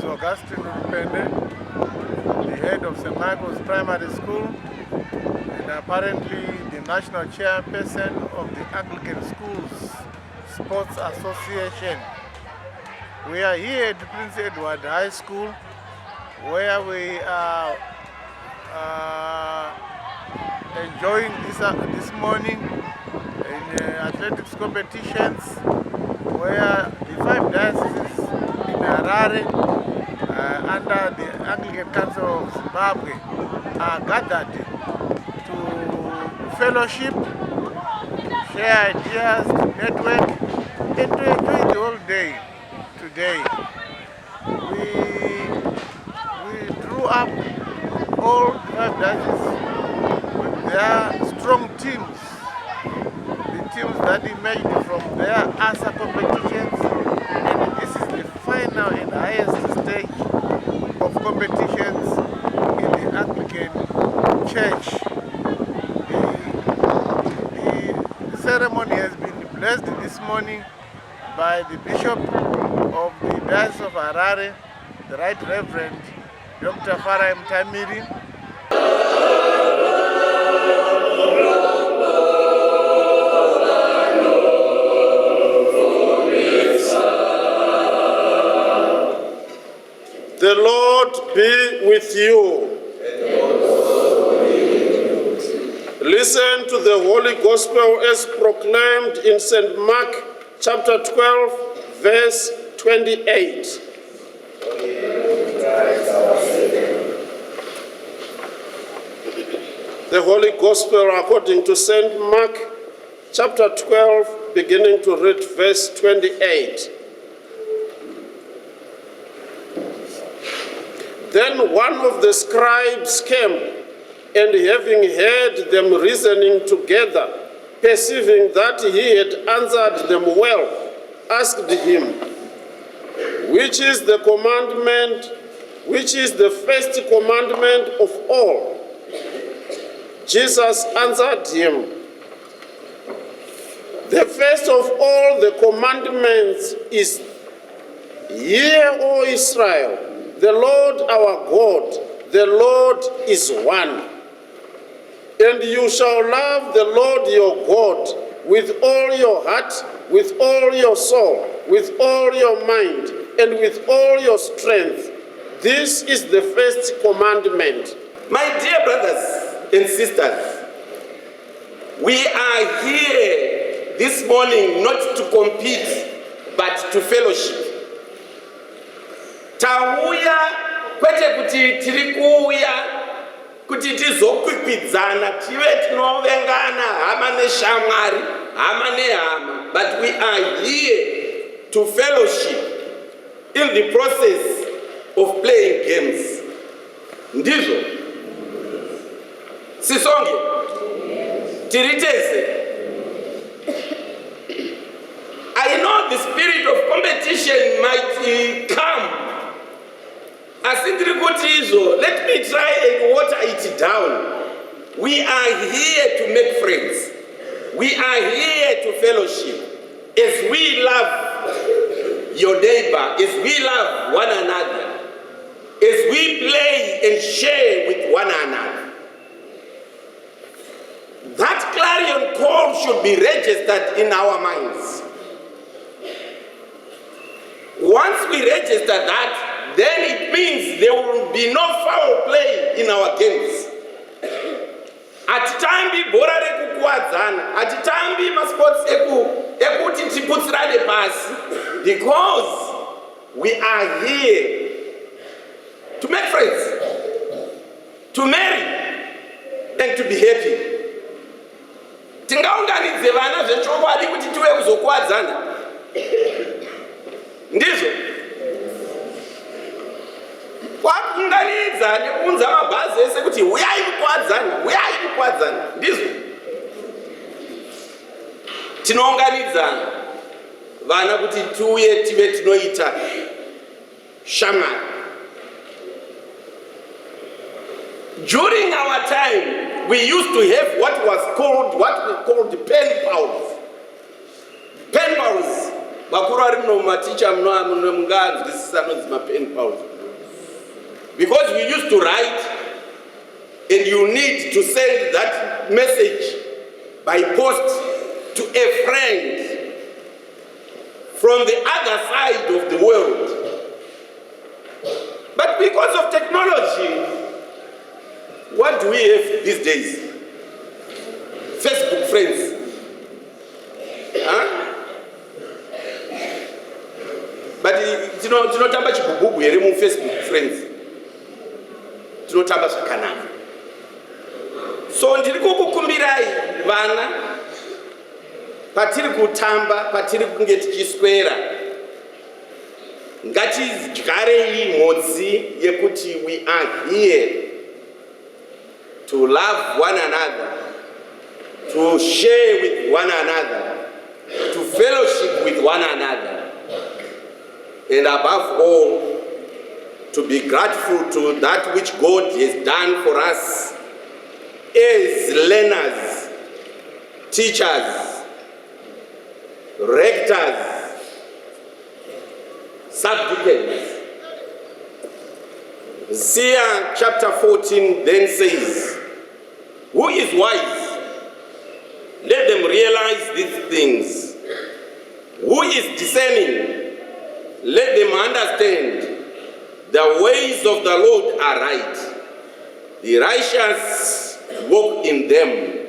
Augustine Rupende, the head of St. Michael's Primary School, and apparently the national chairperson of the Anglican Schools Sports Association. We are here at Prince Edward High School, where we are enjoying this morning in athletics competitions, where the 5 dioceses in Harare under the Anglican Council of Zimbabwe are gathered to fellowship, share ideas, to network, and to enjoy the whole day today. We drew up all 5 dioceses with their strong teams, the teams that emerged from their ASA competitions, and this is the final and highest stage of competitions in the Anglican Church. The ceremony has been blessed this morning by the Bishop of the Diocese of Harare, the Right Reverend Dr. Harare Mtamiri. The Lord be with you. Listen to the Holy Gospel as proclaimed in St. Mark chapter 12, verse 28. The Holy Gospel according to St. Mark chapter 12, beginning to read verse 28. Then one of the scribes came, and having heard them reasoning together, perceiving that he had answered them well, asked him, which is the first commandment of all? Jesus answered him, the first of all the commandments is, Hear, O Israel, the Lord our God, the Lord is one. And you shall love the Lord your God with all your heart, with all your soul, with all your mind, and with all your strength. This is the first commandment. My dear brothers and sisters, we are here this morning not to compete, but to fellowship. Tauya kwete kuti tiri kuuya kuti tizokwikwidzana tive tinovengana hama neshamwari hama nehama, but we are here to fellowship in the process of playing games. Ndizvo sisonge tiritese. I know the spirit of competition might come. Let me try and water it down. We are here to make friends. We are here to fellowship. As we love your neighbor, as we love one another, as we play and share with one another. That clarion call should be registered in our minds. Once we register that, then it means there will be no foul play in our games. Atitambi bora rekukuwadzana, atitambi masports ekuti tiputsirane pasi, because we are here to make friends, to marry, and to be happy. Tingaunganidze vana zvechokwadi kuti tive kuzokuwadzana. Ndizvo kwakunganidza nekunza mabhazi ese kuti uyai kukwadzana, ndizvo tinounganidzana vana kuti tiuye tive tinoita shamwari. During our time, we used to have what we called pen pals. Pen pals. Bakuru ari no maticha mno munganzi this is my pen pals. Because we used to write, and you need to send that message by post to a friend from the other side of the world. But because of technology, what do we have these days? Facebook friends. Huh? But tinotamba chibububu here mu Facebook friends. Tinotamba zvakanaka. So ndiri kukukumbirai vana patiri kutamba, patiri kunge tichiswera, ngatidyarei mhodzi yekuti we are here to love one another, to share with one another, to fellowship with one another, and above all, to be grateful to that which God has done for us as learners, teachers, rectors, subdeacons. Isaiah chapter 14 then says, who is wise? Let them realize these things. Who is discerning? Let them understand. The ways of the Lord are right. The righteous walk in them,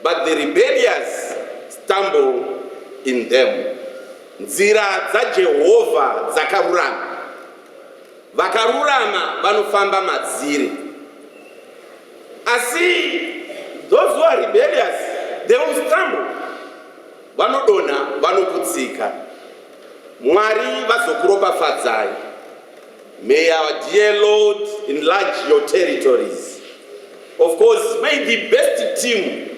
but the rebellious stumble in them. Nzira dzaJehovha dzakarurama. Vakarurama vanofamba madziri. Asi those who are rebellious, they will stumble. Vanodonha, vanoputsika. Mwari vazokuropafadzai. May our dear Lord enlarge your territories. Of course, may the best team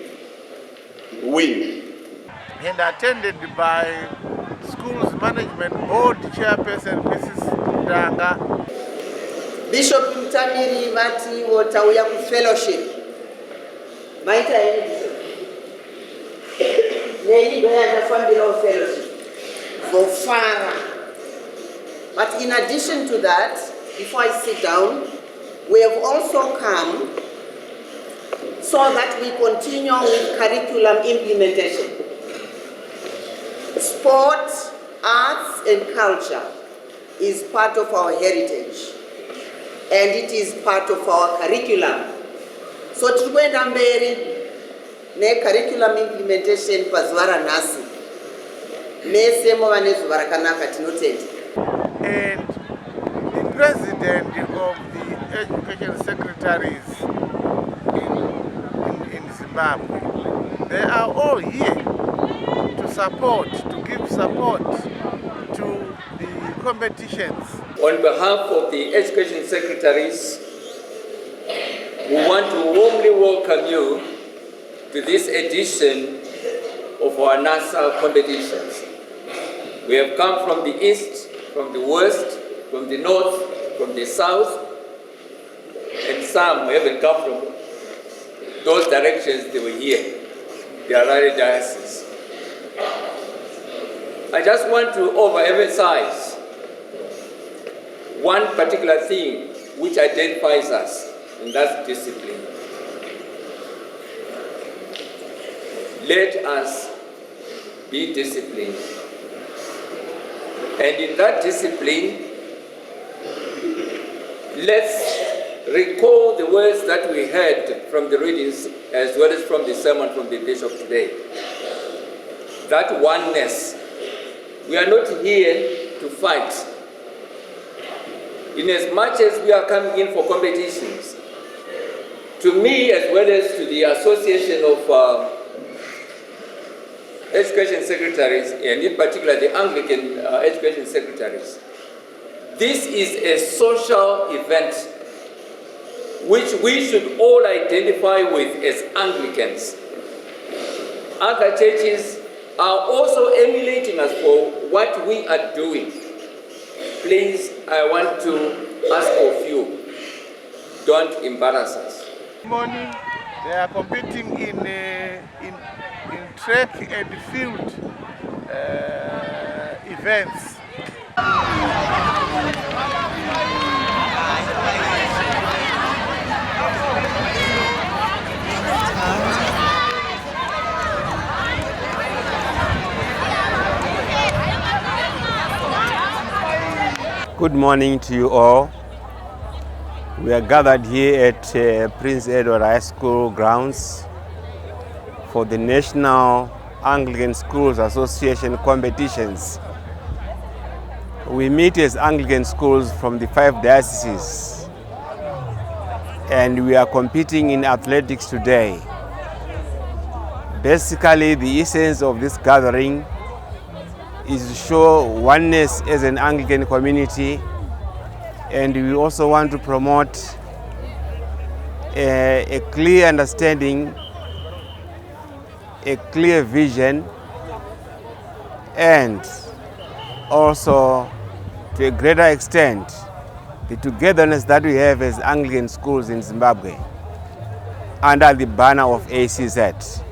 win. And attended by Schools Management Board Chairperson Mrs. Danga. Bishop Mtamiri vati wotauya ku fellowship. Maita yeni bishop. Neni doya fambira fellowship. Vofara. But in addition to that, before I sit down, we have also come so that we continue with curriculum implementation. Sport, arts and culture is part of our heritage and it is part of our curriculum. So tikuenda mberi ne curriculum implementation pazuva nasi. Mese mova nezuva rakanaka tinotenda. And the president of the education secretaries in Zimbabwe, they are all here to support, to give support to the competitions. On behalf of the education secretaries, we want to warmly welcome you to this edition of our NASA competitions. We have come from the east, from the west, from the north, from the south, and some who haven't come from those directions. They were here, the Harare Diocese. I just want to overemphasize one particular thing which identifies us, and that's discipline. Let us be disciplined. And in that discipline, let's recall the words that we heard from the readings as well as from the sermon from the bishop today. That oneness. We are not here to fight. In as much as we are coming in for competitions, to me as well as to the Association of Education Secretaries, and in particular the Anglican Education Secretaries, this is a social event which we should all identify with as Anglicans. Other churches are also emulating us for what we are doing. Please, I want to ask of you, don't embarrass us. Morning, they are competing in track and field events. Good morning to you all. We are gathered here at Prince Edward High School grounds for the National Anglican Schools Association competitions. We meet as Anglican schools from the 5 dioceses, and we are competing in athletics today. Basically, the essence of this gathering is to show oneness as an Anglican community, and we also want to promote a clear understanding, a clear vision, and also to a greater extent the togetherness that we have as Anglican schools in Zimbabwe under the banner of ACZ.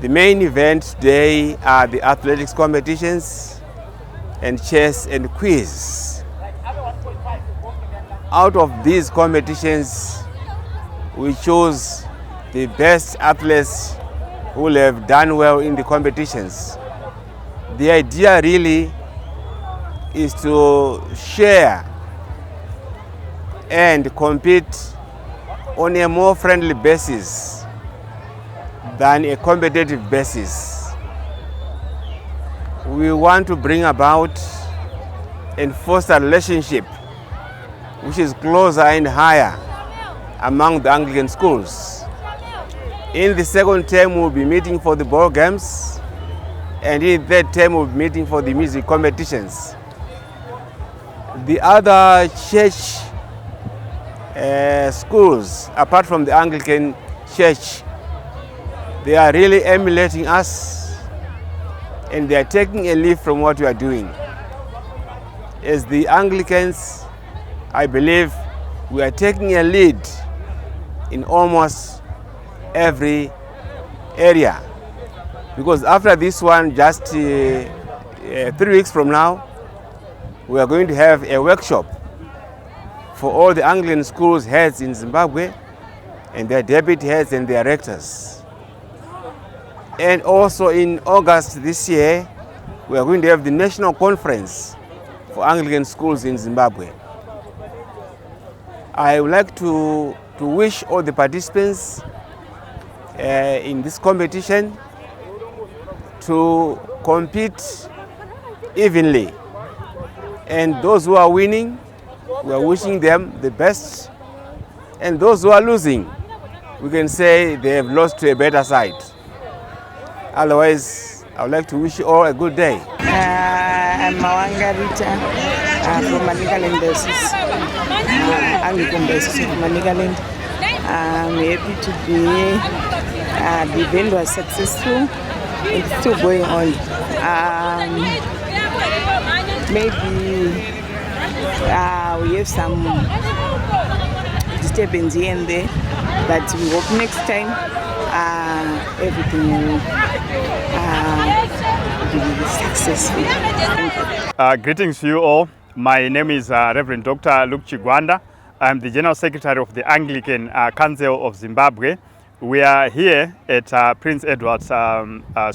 The main event today are the athletics competitions and chess and quiz. Out of these competitions, we chose the best athletes who will have done well in the competitions. The idea really is to share and compete on a more friendly basis than a competitive basis. We want to bring about and foster a relationship which is closer and higher among the Anglican schools. In the second term, we'll be meeting for the ball games, and in the third term, we'll be meeting for the music competitions. The other church schools, apart from the Anglican Church, they are really emulating us, and they are taking a leaf from what we are doing. As the Anglicans, I believe we are taking a lead in almost every area, because after this one, just 3 weeks from now, we are going to have a workshop for all the Anglican schools heads in Zimbabwe and their deputy heads and their rectors. And also in August this year, we are going to have the national conference for Anglican schools in Zimbabwe. I would like to wish all the participants in this competition to compete evenly. And those who are winning, we are wishing them the best. And those who are losing, we can say they have lost to a better side. Otherwise, I would like to wish you all a good day. I'm Mawanga Rita from Anglican Diocese, Anglican Diocese of Anglican. I'm happy to be here. The event was successful. It's still going on. Maybe we have some disturbance here and there, but we hope next time everything will be successful. Thank you. Greetings to you all. My name is Reverend Dr. Luke Chigwanda. I'm the General Secretary of the Anglican Council of Zimbabwe. We are here at Prince Edward's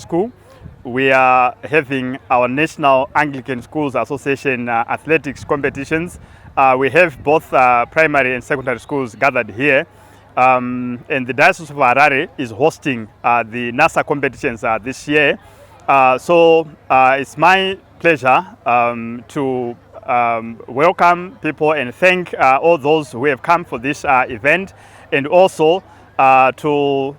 School. We are having our National Anglican Schools Association athletics competitions. We have both primary and secondary schools gathered here. And the Diocese of Harare is hosting the NASA competitions this year. So it's my pleasure to welcome people and thank all those who have come for this event, and also to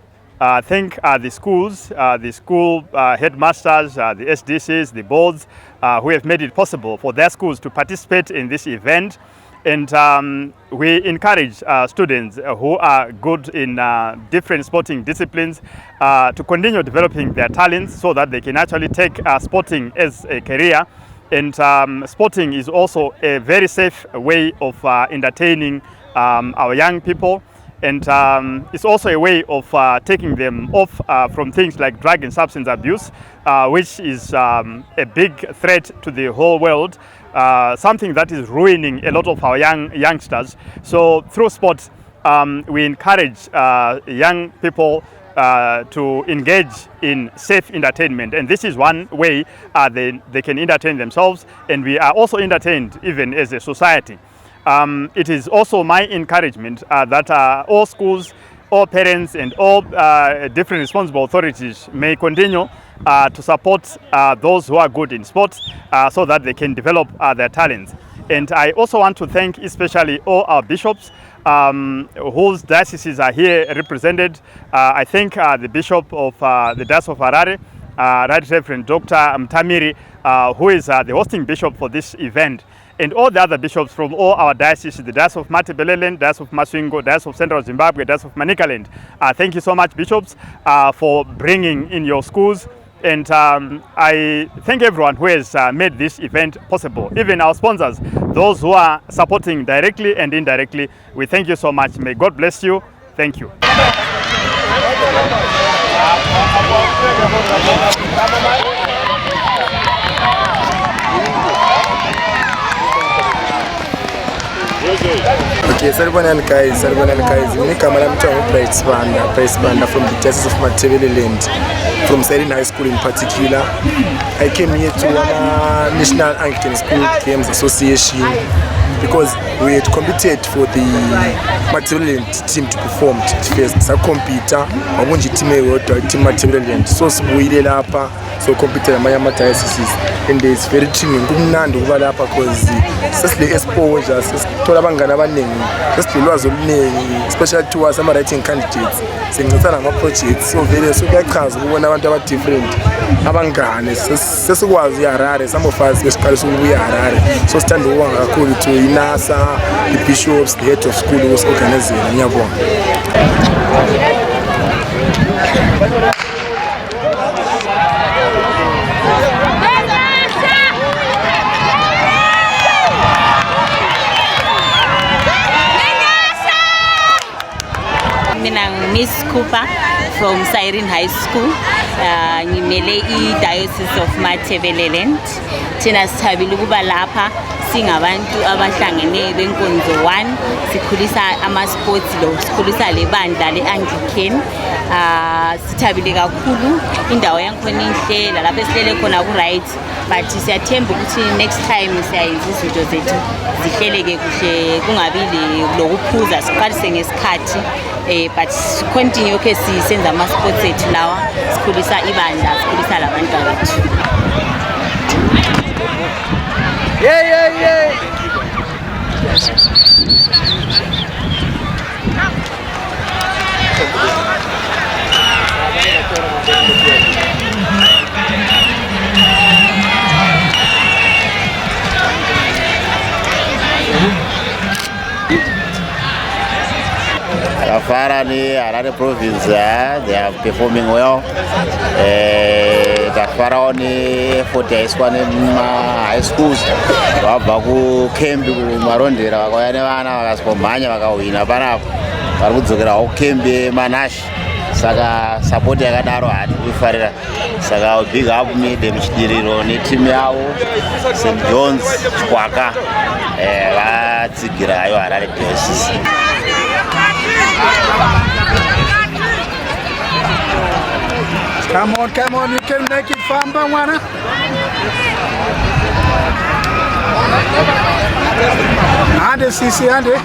thank the schools, the school headmasters, the SDCs, the boards who have made it possible for their schools to participate in this event. And we encourage students who are good in different sporting disciplines to continue developing their talents so that they can actually take sporting as a career. And sporting is also a very safe way of entertaining our young people. And it's also a way of taking them off from things like drug and substance abuse, which is a big threat to the whole world, something that is ruining a lot of our youngsters. So through sport, we encourage young people to engage in safe entertainment, and this is one way they can entertain themselves, and we are also entertained even as a society. It is also my encouragement that all schools, all parents and all different responsible authorities may continue to support those who are good in sports so that they can develop their talents. And I also want to thank especially all our bishops whose dioceses are here represented. I thank the Bishop of the Diocese of Harare, Right Reverend Dr. Mtamiri, who is the hosting bishop for this event, and all the other bishops from all our dioceses, the Diocese of Matabeleland, Diocese of Masvingo, Diocese of Central Zimbabwe, Diocese of Manicaland. Thank you so much, bishops, for bringing in your schools. And I thank everyone who has made this event possible, even our sponsors, those who are supporting directly and indirectly. We thank you so much. May God bless you. Thank you. Okay, Sarbanan guys, Price Banda from the Diocese of Matabeleland, from Siren High School in particular. I came here to National Anglican School Games Association because we had competed for the Matabeleland team to perform first. So computer, wabunji team team Matabeleland. So we lapa, so competed my dioceses, and it's very training. Kumnandi kuba lapha because sesile exposure, sesithola abangani abaningi, sesilwazi oluningi, especially towards ama writing candidates. Sengicela ngama projects, so vele so kuyachaza ukubona abantu aba different abangani. Sesikwazi iHarare, some of us besiqalisa ukubuya iHarare. So sithanda ukubonga kakhulu to iNASA, the bishops, the head of school who was organizing. Ngiyabonga. Miss Cooper from Siren High School. Ngimele i-Diocese of Matabeleland. Thina sithabile ukuba lapha singabantu abahlangene benkonzo 1 sikhulisa ama-sports lo sikhulisa le bandla le-Anglican. Sithabile kakhulu, indawo yankhona inhle lalapho esihlele khona ku-right, but siyathemba ukuthi next time siyayenza izinto zethu zihleleke kuhle, kungabi lokuphuza, siqalise ngesikhathi. But continue okay sisenza ama-sports ethu lawa sikhulisa ibandla, sikhulisa labantu bethu. Yeah. Harare province, they are performing well. Tafara oni for high schools. Baku camp marondera vakauya vana vakasipombanya vakawina pana vari kudzokera kukembe manashi. Saka support yakadaro hati kuifarira. Saka big up Madam Chidiriro netimu yavo St. John's Chkwaka vatsigira ayo Harare Diocese. Come on, you can make it fun, Bangwana. Ande, Sisi, ande.